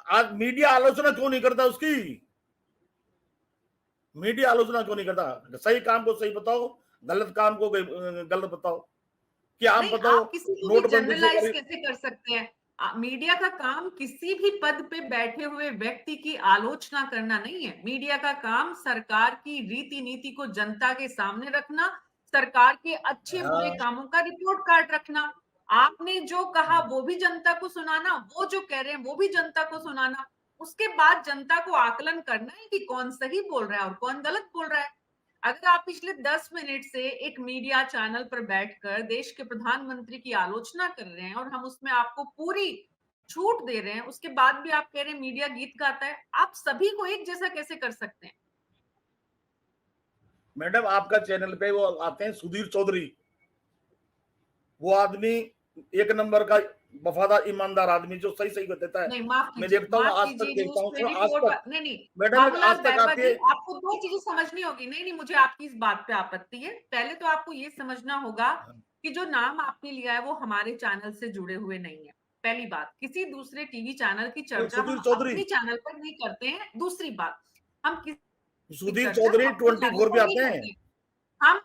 Speaker 2: आज मीडिया आलोचना क्यों नहीं करता उसकी? मीडिया आलोचना क्यों नहीं करता? सही काम को सही बताओ, गलत काम को गलत बताओ। क्या आप
Speaker 1: नहीं,
Speaker 2: बताओ?
Speaker 1: आप किसी को भी
Speaker 2: नोटबंदी से
Speaker 1: जनरलाइज
Speaker 2: करीब,
Speaker 1: कैसे कर सकते हैं? मीडिया का काम किसी भी पद पे बैठे हुए व्यक्ति की आलोचना करना नहीं है। मीडिया का काम सरकार की रीति नीति को जनता के सामने रखना, सरकार के अच्छे बुरे
Speaker 2: हाँ,
Speaker 1: कामों का रिपोर्ट कार्ड रखना। आपने जो कहा वो भी जनता को सुनाना, वो जो कह रहे हैं वो भी जनता को सुनाना। उसके बाद जनता को आकलन करना है कि कौन सही बोल रहा है और कौन गलत बोल रहा है। अगर आप पिछले 10 मिनट से एक मीडिया चैनल पर बैठकर देश के प्रधानमंत्री की आलोचना कर रहे हैं और हम उसमें आपको पूरी छूट दे रहे हैं, उसके बाद भी आप कह रहे हैं मीडिया गीत गाता है, आप सभी को एक जैसा कैसे कर सकते हैं?
Speaker 2: मैडम आपका चैनल पे वो आते हैं सुधीर चौधरी, वो आदमी एक नंबर का वफादार ईमानदार आदमी, जो सही सही बताता है।
Speaker 1: नहीं,
Speaker 2: मैं देखता हूँ,
Speaker 1: माफ
Speaker 2: आज तक
Speaker 1: कीजिए, न्यूज
Speaker 2: देखता हूँ, सिर्फ आज
Speaker 1: 24
Speaker 2: तक।
Speaker 1: पर नहीं,
Speaker 2: मैडम एक
Speaker 1: बाबूलाल
Speaker 2: आज तक
Speaker 1: बैरवा
Speaker 2: आती
Speaker 1: जी,
Speaker 2: है।
Speaker 1: आपको दो चीजें समझनी होगी। नहीं, मुझे आपकी इस बात पे आपत्ति है। पहले तो आपको ये समझना होगा कि जो नाम आपने लिया है वो हमारे चैनल से जुड़े हुए नहीं है। पहली बात, किसी दूसरे टीवी चैनल की चर्चा
Speaker 2: सुधीर
Speaker 1: हम
Speaker 2: चौधरी,
Speaker 1: अपने चैनल पर नहीं करते हैं। दूसरी बात, हम किसी की
Speaker 2: सुधीर
Speaker 1: चर्चा
Speaker 2: चौधरी
Speaker 1: अपने चैनल
Speaker 2: 24 पे
Speaker 1: पर नहीं
Speaker 2: आते हैं।
Speaker 1: करते हैं। हम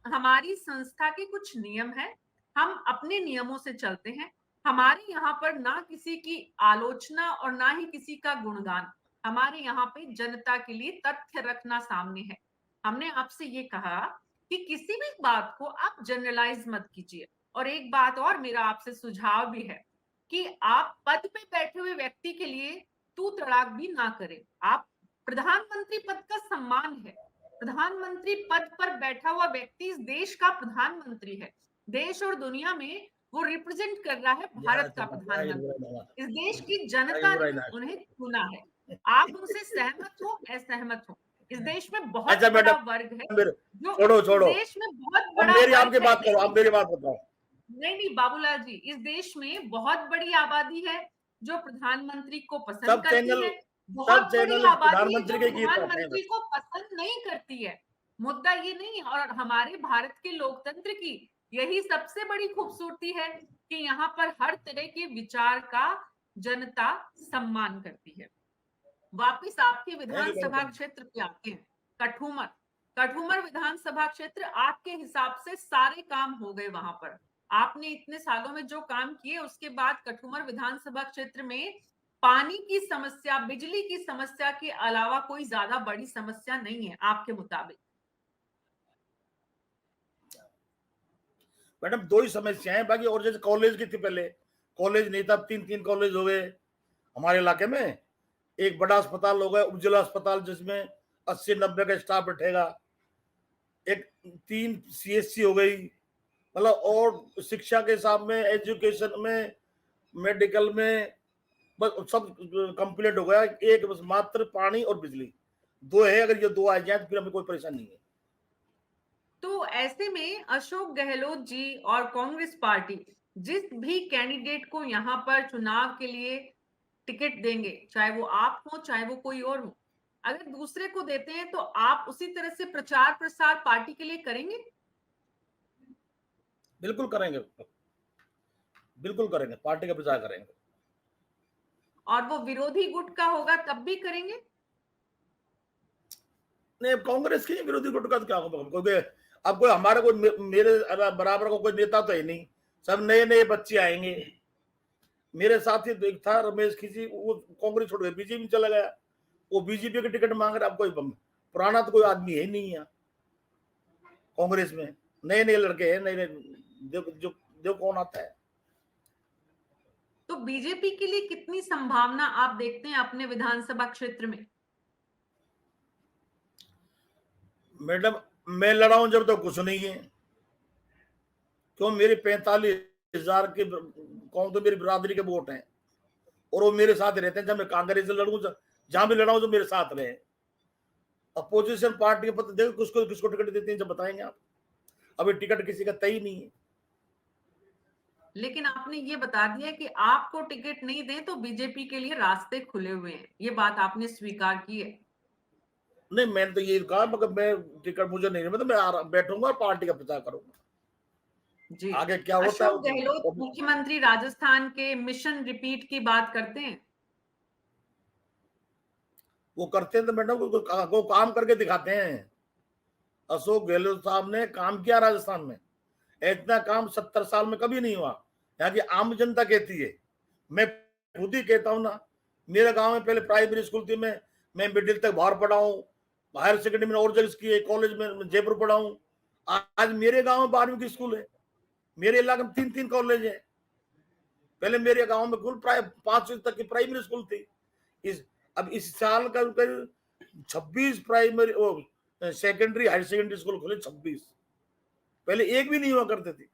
Speaker 1: हमारी संस्था के कुछ नियम हैं, हम अपने नियमों से चलते हैं। हमारे यहाँ पर ना किसी की आलोचना और ना ही किसी का गुणगान। हमारे यहाँ पे जनता के लिए तथ्य रखना सामने है। हमने आपसे ये कहा कि किसी भी बात को आप जनरलाइज मत कीजिए। और एक बात और मेरा आपसे सुझाव भी है कि आप पद पे बैठे हुए व्यक्ति के लिए तू तड़ाक भी ना करें। आप प्रधानमंत्री पद का सम्मान है। प्रधानमंत्री पद पर बैठा हुआ व्यक्ति इस देश का प्रधानमंत्री है। देश और दुनिया में वो रिप्रेजेंट कर रहा है भारत का प्रधानमंत्री। इस देश की जनता ने उन्हें चुना है। आप उनसे सहमत हो असहमत हो, इस देश में बहुत
Speaker 2: अच्छा
Speaker 1: बड़ा
Speaker 2: मैडम,
Speaker 1: वर्ग है जो
Speaker 2: छोड़ो
Speaker 1: इस
Speaker 2: छोड़ो,
Speaker 1: देश में बहुत
Speaker 2: अब
Speaker 1: बड़ा
Speaker 2: मेरी
Speaker 1: वर्ग
Speaker 2: आपकी
Speaker 1: है
Speaker 2: बात करो, आप मेरी बात बताओ।
Speaker 1: नहीं नहीं बाबूलाल जी, इस देश में बहुत बड़ी आबादी है जो प्रधानमंत्री को पसंद
Speaker 2: सब
Speaker 1: करती
Speaker 2: चैनल
Speaker 1: है।
Speaker 2: सब
Speaker 1: बहुत बड़ी
Speaker 2: चैनल
Speaker 1: आबादी है
Speaker 2: प्रधानमंत्री
Speaker 1: जो
Speaker 2: के गीत आते हैं
Speaker 1: प्रधानमंत्री
Speaker 2: बस।
Speaker 1: को पसंद नहीं करती है। मुद्दा ये नहीं है। और हमारे भारत के लोकतंत्र की यही सबसे बड़ी खूबसूरती है कि यहाँ पर हर तरह के विचार का जनता सम्मान करती है। वापिस आपके
Speaker 2: थैंक यू
Speaker 1: विधानसभा
Speaker 2: मैडम।
Speaker 1: क्षेत्र पे आते हैं। कठुमर, कठुमर विधानसभा क्षेत्र आपके हिसाब से सारे काम हो गए वहां पर। आपने इतने सालों में जो काम किए उसके बाद कठुमर विधानसभा क्षेत्र में पानी की समस्या, बिजली की समस्या के अलावा कोई ज्यादा बड़ी समस्या नहीं है आपके मुताबिक।
Speaker 2: मैडम दो ही समस्याएं, बाकी और जैसे कॉलेज की थी, पहले कॉलेज नहीं था, अब 3-3 कॉलेज हो गए हमारे इलाके में। एक बड़ा अस्पताल हो गया उज्ज्वला अस्पताल, जिसमें 80-90 का स्टाफ बैठेगा। एक 3 सीएससी हो गई, मतलब और शिक्षा के हिसाब में, एजुकेशन में, मेडिकल में, बस सब कंप्लीट हो गया। एक बस मात्र पानी और बिजली, दो है। अगर ये दो आ जाए तो फिर हमें कोई परेशानी नहीं है।
Speaker 1: तो ऐसे में अशोक गहलोत जी और कांग्रेस पार्टी जिस भी कैंडिडेट को यहाँ पर चुनाव के लिए टिकट देंगे, चाहे वो आप हो चाहे वो कोई और हो, अगर दूसरे को देते हैं तो आप उसी तरह से प्रचार प्रसार पार्टी के लिए करेंगे?
Speaker 2: बिल्कुल करेंगे, बिल्कुल करेंगे, पार्टी का प्रचार करेंगे।
Speaker 1: और वो विरोधी गुट का होगा तब भी करेंगे?
Speaker 2: नहीं, कांग्रेस के विरोधी गुट का तो क्या होगा, क्योंकि अब कोई हमारा कोई मेरे बराबर का कोई नेता तो है नहीं, सब नए नए बच्चे आएंगे। मेरे साथ ही एक था रमेश खिसी, वो कांग्रेस छोड़ गया, बीजेपी में चला गया। वो बीजेपी का टिकट मांग रहा। अब कोई पुराना तो कोई आदमी है नहीं है कांग्रेस में, नए नए लड़के हैं, नए नए जो जो कौन आता है।
Speaker 1: तो बीजेपी के लिए कितनी संभावना आप देखते हैं अपने विधानसभा क्षेत्र में?
Speaker 2: मैडम मैं लड़ा हूं जब तो कुछ नहीं है, क्यों? मेरे 45,000 के कौन तो मेरी बिरादरी के वोट हैं, और वो मेरे साथ रहते हैं। जब मैं कांग्रेस से लड़ूं, जहां भी लड़ा हूं तो मेरे साथ रहे। अपोजिशन पार्टी के पता देखो किसको किसको टिकट देते हैं, जब बताएंगे आप। अभी टिकट किसी का तय नहीं है।
Speaker 1: लेकिन आपने ये बता दिया कि आपको टिकट नहीं दें तो बीजेपी के लिए रास्ते खुले हुए हैं, ये बात आपने स्वीकार की है।
Speaker 2: नहीं, मैंने तो ये कहा, मगर मैं टिकट मुझे नहीं, मतलब मैं बैठूंगा और पार्टी का प्रचार करूंगा।
Speaker 1: जी।
Speaker 2: आगे क्या होता है
Speaker 1: अशोक गहलोत मुख्यमंत्री राजस्थान के मिशन रिपीट की बात करते हैं।
Speaker 2: वो करते हैं तो मैडम वो काम करके दिखाते हैं। अशोक गहलोत साहब ने काम किया राजस्थान में, इतना काम 70 साल में कभी नहीं हुआ। यहाँ की आम जनता कहती है, मैं खुद ही कहता हूँ ना। मेरे गांव में पहले प्राइमरी स्कूल थी, मैं मिडिल तक बाहर पढ़ा हूँ, हायर सेकेंडरी में और जगह की, कॉलेज में जयपुर पढ़ा हूँ। आज मेरे गांव में 12वीं की स्कूल है। मेरे इलाके में 3-3 कॉलेज है। पहले मेरे गांव में कुल प्राय 5वीं तक की प्राइमरी स्कूल थी। अब इस साल का 26 primary secondary higher secondary school खुले, 26। पहले एक भी नहीं हुआ करते थे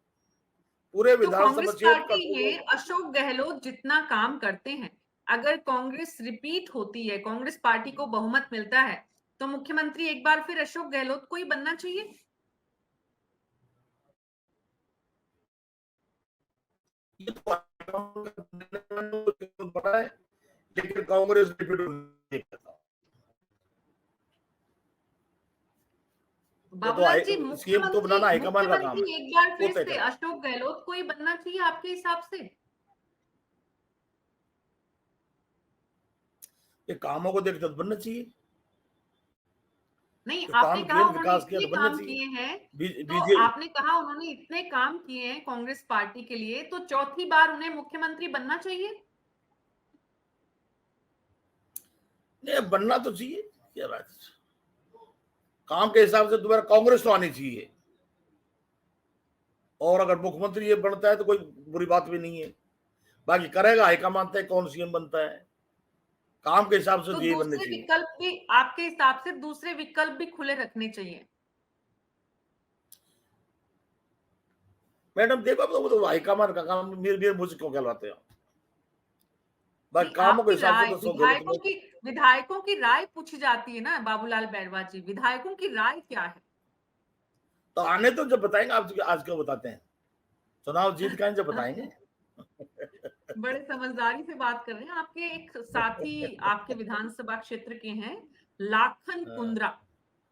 Speaker 2: पूरे
Speaker 1: तो
Speaker 2: विधानसभा
Speaker 1: कांग्रेस
Speaker 2: क्षेत्र का।
Speaker 1: पार्टी में अशोक गहलोत जितना काम करते हैं, अगर कांग्रेस रिपीट होती है, कांग्रेस पार्टी को बहुमत मिलता है, तो मुख्यमंत्री एक बार फिर अशोक गहलोत को ही बनना चाहिए।
Speaker 2: ये तो बड़ा है, लेकिन कांग्रेस रिपीट नहीं करता। वो
Speaker 1: बाबूलाल जी,
Speaker 2: तो सीएम तो
Speaker 1: मुख्यमंत्री
Speaker 2: बनाना हाईकमान का काम है,
Speaker 1: मुख्यमंत्री एक बार
Speaker 2: वो
Speaker 1: फिर
Speaker 2: तय
Speaker 1: से
Speaker 2: करता है।
Speaker 1: अशोक गहलोत को ही बनना चाहिए आपके हिसाब से?
Speaker 2: ये कामों को देखते तो बनना चाहिए,
Speaker 1: नहीं,
Speaker 2: जो
Speaker 1: आपने
Speaker 2: काम
Speaker 1: कहा
Speaker 2: किए,
Speaker 1: उन्होंने
Speaker 2: विकास किया
Speaker 1: इतने
Speaker 2: तो बनना
Speaker 1: काम
Speaker 2: चाहिए।
Speaker 1: किए हैं, तो
Speaker 2: बीजे
Speaker 1: आपने कहा उन्होंने इतने काम किए हैं कांग्रेस पार्टी के लिए, तो चौथी बार उन्हें मुख्यमंत्री बनना चाहिए?
Speaker 2: नहीं, बनना तो चाहिए, क्या बात है। काम के हिसाब से दोबारा कांग्रेस तो आनी चाहिए, और अगर मुख्यमंत्री ये बनता है तो कोई बुरी बात भी नहीं है। बाकी करेगा हाईकमान तय कौन सीएम बनता है, काम के हिसाब से
Speaker 1: तो
Speaker 2: तो ये बनने
Speaker 1: दूसरे
Speaker 2: चाहिए।
Speaker 1: विकल्प भी आपके हिसाब से दूसरे विकल्प भी खुले रखने चाहिए?
Speaker 2: मैडम देखो, अब तो हाईकमान का काम मेरे मुझे क्यों कहलाते हैं, बाकी
Speaker 1: नहीं,
Speaker 2: कामों के
Speaker 1: आपकी
Speaker 2: हिसाब से
Speaker 1: राय,
Speaker 2: तो सो गलत
Speaker 1: विधायकों
Speaker 2: नहीं।
Speaker 1: की विधायकों की राय पूछी जाती है ना बाबूलाल बैरवा जी, विधायकों की राय क्या है?
Speaker 2: तो आने तो जब बताएंगे, आप आज क्यों बताते हैं, चुनाव जीत का जब बताएंगे।
Speaker 1: बड़े समझदारी से बात कर रहे हैं। आपके एक साथी आपके विधानसभा क्षेत्र के हैं, लाखन
Speaker 2: हाँ,
Speaker 1: कुंद्रा,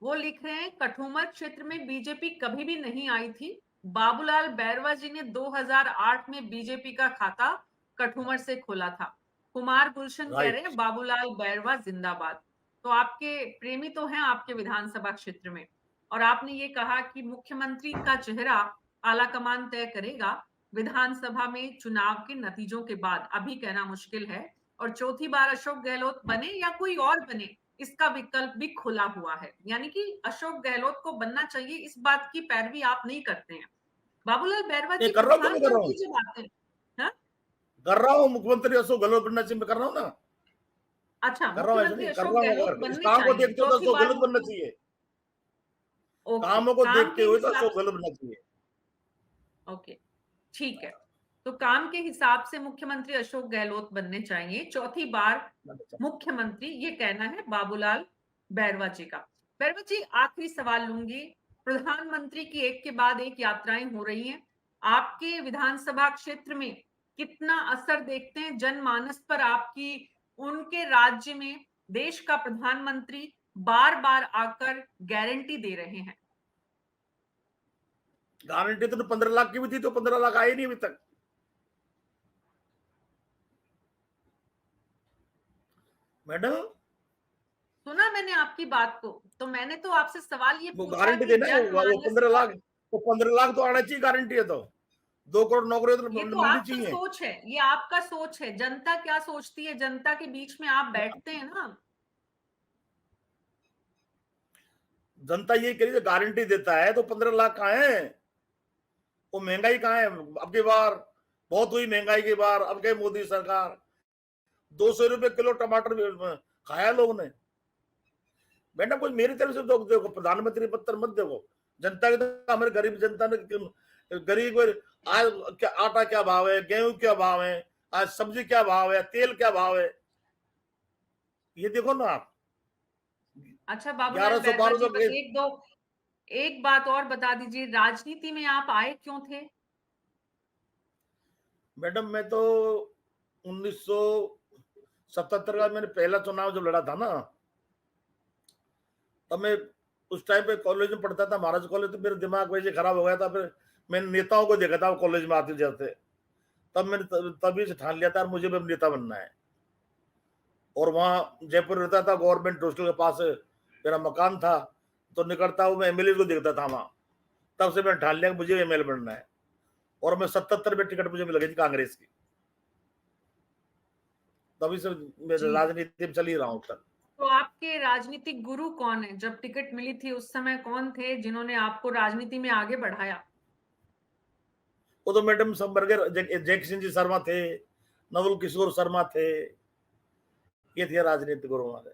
Speaker 1: वो लिख रहे हैं कठुमर क्षेत्र में बीजेपी कभी भी नहीं आई थी। बाबूलाल बैरवा जी ने 2008 में बीजेपी का खाता कठुमर से खोला था। कुमार गुलशन कह रहे
Speaker 2: राइट।
Speaker 1: हैं बाबूलाल बैरवा जिंदाबाद। तो आपके प्रेमी तो हैं आपके विधानसभा क्षेत्र में, और आपने ये कहा कि मुख्यमंत्री का चेहरा आलाकमान तय करेगा। विधानसभा में चुनाव के नतीजों के बाद अभी कहना मुश्किल है, और चौथी बार अशोक गहलोत बने या कोई और बने, इसका विकल्प भी खुला हुआ है। यानी कि अशोक गहलोत को बनना चाहिए, इस बात की पैरवी आप नहीं करते हैं। बाबूलाल बैरवा
Speaker 2: ये
Speaker 1: जी
Speaker 2: कर रहा हूँ, क्यों नहीं कर रहा
Speaker 1: प्रधानमंत्री
Speaker 2: हूँ,
Speaker 1: जब आते हैं, हाँ?
Speaker 2: कर रहा हूँ, मुख्यमंत्री अशोक गहलोत बनना चाहिए, मैं कर रहा हूँ ना,
Speaker 1: अच्छा,
Speaker 2: कर रहा हूँ, ऐसा
Speaker 1: मुख्यमंत्री
Speaker 2: नहीं कर
Speaker 1: अशोक
Speaker 2: रहा हूँ।
Speaker 1: गहलोत
Speaker 2: अगर इस
Speaker 1: बनने
Speaker 2: काम को
Speaker 1: चाहिए
Speaker 2: देखते हो तो
Speaker 1: चौथी
Speaker 2: अशोक
Speaker 1: बार
Speaker 2: गहलोत बनना
Speaker 1: मुख्यमंत्री।
Speaker 2: चाहिए,
Speaker 1: ओके,
Speaker 2: कामों को
Speaker 1: काम
Speaker 2: देखते
Speaker 1: के
Speaker 2: हुए तो
Speaker 1: हिसाब
Speaker 2: अशोक गहलोत बनना चाहिए।
Speaker 1: ओके, ठीक है। तो काम के हिसाब से मुख्यमंत्री अशोक गहलोत बनने चाहिए चौथी बार मुख्यमंत्री, ये कहना है बाबूलाल बैरवा जी का। बैरवा जी, आखिरी सवाल लूंगी। प्रधानमंत्री की एक के बाद एक यात्राएं हो रही हैं, आपके विधानसभा क्षेत्र में कितना असर देखते हैं जनमानस पर आपकी? उनके राज्य में देश का प्रधानमंत्री बार बार आकर गारंटी दे रहे हैं।
Speaker 2: गारंटी तो 15 लाख की भी थी, तो 15 लाख आए नहीं अभी तक, मैडम।
Speaker 1: सुना मैंने आपकी बात को, तो मैंने तो आपसे सवाल ये
Speaker 2: वो
Speaker 1: पूछा
Speaker 2: गारंटी
Speaker 1: कि
Speaker 2: देना है, वो
Speaker 1: जनमानस
Speaker 2: पंद्रह
Speaker 1: पर।
Speaker 2: लाख वो 15 लाख तो आना चाहिए, गारंटी है तो 2 करोड़ नौकरी तो
Speaker 1: ये तो
Speaker 2: मिलनी
Speaker 1: आपका
Speaker 2: चाहिए।
Speaker 1: सोच है, ये आपका सोच है। जनता क्या सोचती है, जनता के बीच में आप बैठते हैं ना।
Speaker 2: जनता ये कह रही है, गारंटी देता है तो 15 लाख कहाँ है, वो महंगाई कहाँ है। अब की बार बहुत हुई महंगाई की बार, अब गए मोदी सरकार, 200 रुपए किलो टमाटर खाया लोगों ने। मैडम कुछ मेरी तरफ से तो देखो, प्रधानमंत्री पत्र मत देखो, जनता की तो, हमारे गरीब जनता ने, गरीब आज क्या आटा क्या भाव है, गेहूं क्या भाव है, आज सब्जी क्या भाव है, तेल क्या भाव है, ये देखो ना आप।
Speaker 1: अच्छा बाबूलाल
Speaker 2: 1100
Speaker 1: बैरवा जी,
Speaker 2: 1200 के।
Speaker 1: एक बात और बता दीजिए, राजनीति में आप आए क्यों थे?
Speaker 2: मैडम मैं तो 1977 का मैंने पहला चुनाव जब लड़ा था ना, तब मैं उस टाइम पे कॉलेज में पढ़ता था, महाराज कॉलेज, तो मेरा दिमाग वैसे खराब हो गया था। फिर मैंने नेताओं को देखा था कॉलेज में आते जाते, तब मैंने तभी से ठान लिया था मुझे भी नेता बनना है। और वहां जयपुर रहता था, गवर्नमेंट हॉस्टल के पास मेरा मकान था, तो निकलता हूँ मैं एमएलए को देखता था वहां, तब से मैंने ठान लिया कि मुझे एमएलए बनना है। और मैं 77 में टिकट मुझे मिल गई थी कांग्रेस की, तभी से मैं
Speaker 1: जी,
Speaker 2: राजनीति में चल ही रहा हूँ तक।
Speaker 1: तो आपके राजनीतिक गुरु कौन है? जब टिकट मिली थी उस समय कौन थे जिन्होंने आपको राजनीति में आगे बढ़ाया?
Speaker 2: वो तो मैडम सब बर्गर, जय किशन जी शर्मा थे, नवल किशोर शर्मा थे, ये थे राजनीतिक गुरु हमारे।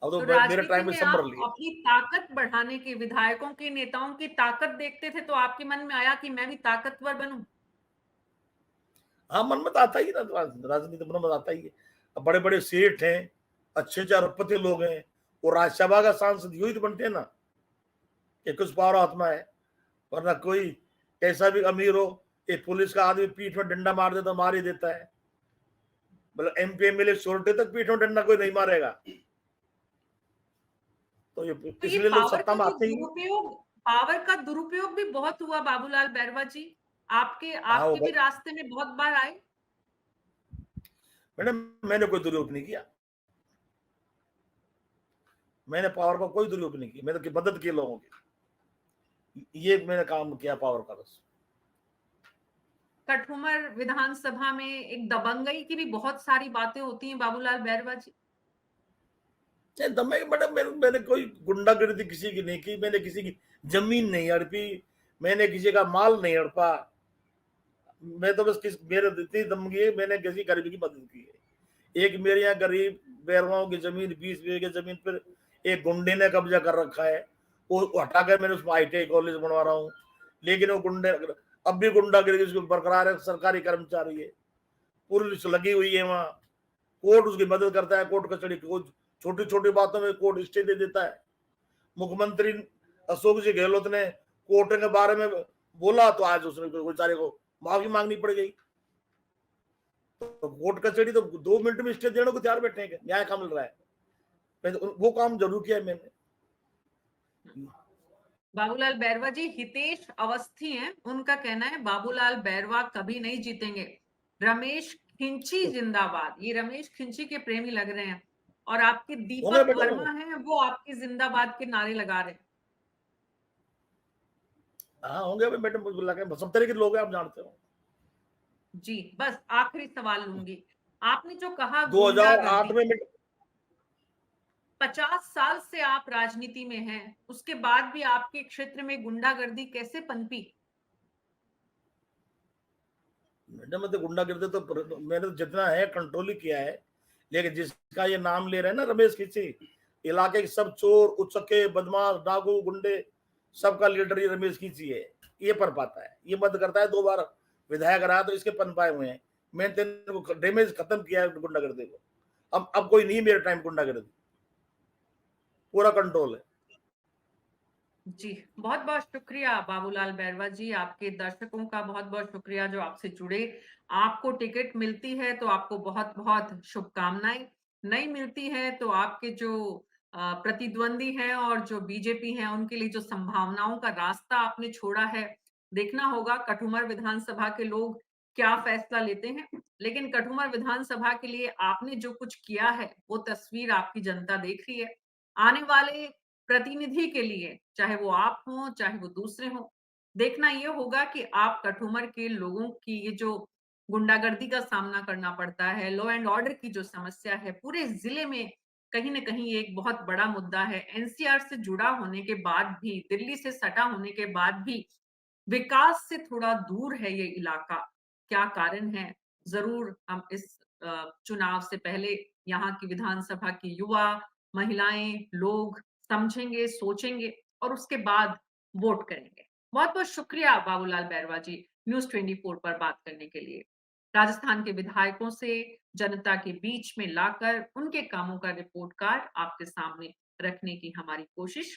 Speaker 2: अब तो
Speaker 1: तो
Speaker 2: मेरे
Speaker 1: राजनीति
Speaker 2: टाइम में
Speaker 1: में
Speaker 2: सब मर
Speaker 1: आप
Speaker 2: लिए।
Speaker 1: अपनी ताकत बढ़ाने के, विधायकों की, नेताओं की ताकत देखते थे, तो आपके मन में आया कि मैं भी ताकतवर बनूं?
Speaker 2: हाँ, मन में तो आता ही ना, राजनीति मन में आता ही है। अब बड़े बड़े सेठ हैं, अच्छे अच्छे अरबपति लोग हैं, वो राज्यसभा का सांसद यही तो बनते हैं ना, कि कुछ पावर आत्मा है। वरना कोई कैसा भी अमीर हो, एक पुलिस का आदमी पीठ में डंडा मार दे तो मार ही देता है, मतलब एमपी एमएलए छोटे तक पीठ में डंडा कोई नहीं मारेगा। तो ये
Speaker 1: तो ये
Speaker 2: इसलिए लोग
Speaker 1: पावर
Speaker 2: सत्ता
Speaker 1: का
Speaker 2: में
Speaker 1: जो
Speaker 2: आते ही।
Speaker 1: दुरुपयोग, पावर का दुरुपयोग भी बहुत हुआ बाबूलाल बैरवा जी। आपके
Speaker 2: हाँ, वो
Speaker 1: आपके भी रास्ते में बहुत बार आए।
Speaker 2: मैडम मैंने कोई दुरुपयोग नहीं किया, मैंने पावर का कोई दुरुपयोग नहीं किया, मैंने की मदद की लोगों की। ये मैंने काम किया पावर का बस।
Speaker 1: कठुमर विधानसभा में एक दबंगई की भी बहुत सारी बातें होती हैं बाबूलाल बैरवा जी।
Speaker 2: नहीं, दमे मैडम, मैंने कोई गुंडागर्दी किसी की नहीं की, मैंने किसी की जमीन नहीं हड़पी, मैंने किसी का माल नहीं हड़पा। मैं तो बस मेरे इतनी दमगी है, मैंने किसी गरीब की मदद की है। एक मेरे यहाँ गरीब बैरवाओं की जमीन 20 बीघे जमीन पर एक गुंडे ने कब्जा कर रखा है, वो हटा कर मैंने उसमें ITI कॉलेज बनवा रहा हूँ। लेकिन वो गुंडे अब भी गुंडागिरी उसको बरकरार है, सरकारी कर्मचारी है, पुलिस लगी हुई है वहां, कोर्ट उसकी मदद करता है, कोर्ट कचहरी छोटी छोटी बातों में कोर्ट स्टे दे देता है। मुख्यमंत्री अशोक जी गहलोत ने कोर्ट के बारे में बोला तो आज उसने बेचारे को माफी मांगनी पड़ गई। तो कोर्ट कचहरी तो 2 मिनट में स्टे देने को तैयार बैठे हैं, न्याय कहाँ मिल रहा है। वो काम जरूर किया है मैंने।
Speaker 1: बाबूलाल बैरवा जी, हितेश अवस्थी हैं, उनका कहना है बाबूलाल बैरवा कभी नहीं जीतेंगे। रमेश खिंची जिंदाबाद, ये रमेश खिंची के प्रेमी लग रहे हैं। और आपके
Speaker 2: होंगे
Speaker 1: दीपक
Speaker 2: बेटा,
Speaker 1: वर्मा हैं, वो आपकी जिंदाबाद के नारे लगा रहे हैं।
Speaker 2: हाँ होंगे मैडम, सब तरह के लोग हैं, आप जानते हो।
Speaker 1: जी, बस आखिरी सवाल लूंगी। आपने जो कहा
Speaker 2: 2008
Speaker 1: गुंडागर्दी,
Speaker 2: में
Speaker 1: 50 साल से आप राजनीति में हैं, उसके बाद भी आपके क्षेत्र में गुंडागर्दी कैसे पनपी?
Speaker 2: मैडम, मैं तो गुंडागिर्दी तो मैंने तो जितना है कंट्रोल ही किया है। लेकिन जिसका ये नाम ले रहे हैं ना, रमेश खिंची, इलाके के सब चोर उचक्के बदमाश डाकू गुंडे सबका लीडर ये रमेश खिंची है। ये पन पाता है, ये बंद करता है। 2 बार विधायक रहा तो इसके पन पाए हुए हैं। मैंने तेरे को डैमेज खत्म किया है गुंडागर्दी को। अब कोई नहीं मेरे टाइम गुंडागर्दी, पूरा कंट्रोल है।
Speaker 1: जी, बहुत-बहुत शुक्रिया बाबूलाल बैरवा जी, आपके दर्शकों का बहुत-बहुत शुक्रिया जो आपसे जुड़े। आपको टिकट मिलती है तो आपको बहुत-बहुत शुभकामनाएँ, नहीं मिलती है तो आपके जो प्रतिद्वंदी हैं और जो बीजेपी हैं, उनके लिए जो संभावनाओं का रास्ता आपने छोड़ा है, देखना होगा कठुमर विधानसभा के लोग क्या फैसला लेते हैं। लेकिन कठुमर विधानसभा के लिए आपने जो कुछ किया है, वो तस्वीर आपकी जनता देख रही है। आने वाले प्रतिनिधि के लिए, चाहे वो आप हों, चाहे वो दूसरे हों, देखना ये होगा कि आप कठुमर के लोगों की ये जो गुंडागर्दी का सामना करना पड़ता है, लॉ एंड ऑर्डर की जो समस्या है, पूरे ज़िले में कहीं न कहीं ये एक बहुत बड़ा मुद्दा है। एनसीआर से जुड़ा होने के बाद भी, दिल्ली से सटा होने के बाद भी, विकास से थोड़ा दूर है ये इलाका। क्या कारण है? ज़रूर हम इस चुनाव से पहले यहाँ की विधानसभा की युवा, महिलाएँ, लोग समझेंगे, सोचेंगे और उसके बाद वोट करेंगे। बहुत-बहुत शुक्रिया बाबूलाल बैरवा जी, न्यूज़ 24 पर बात करने के लिए। राजस्थान के विधायकों से जनता के बीच में लाकर उनके कामों का रिपोर्ट कार्ड आपके सामने रखने की हमारी कोशिश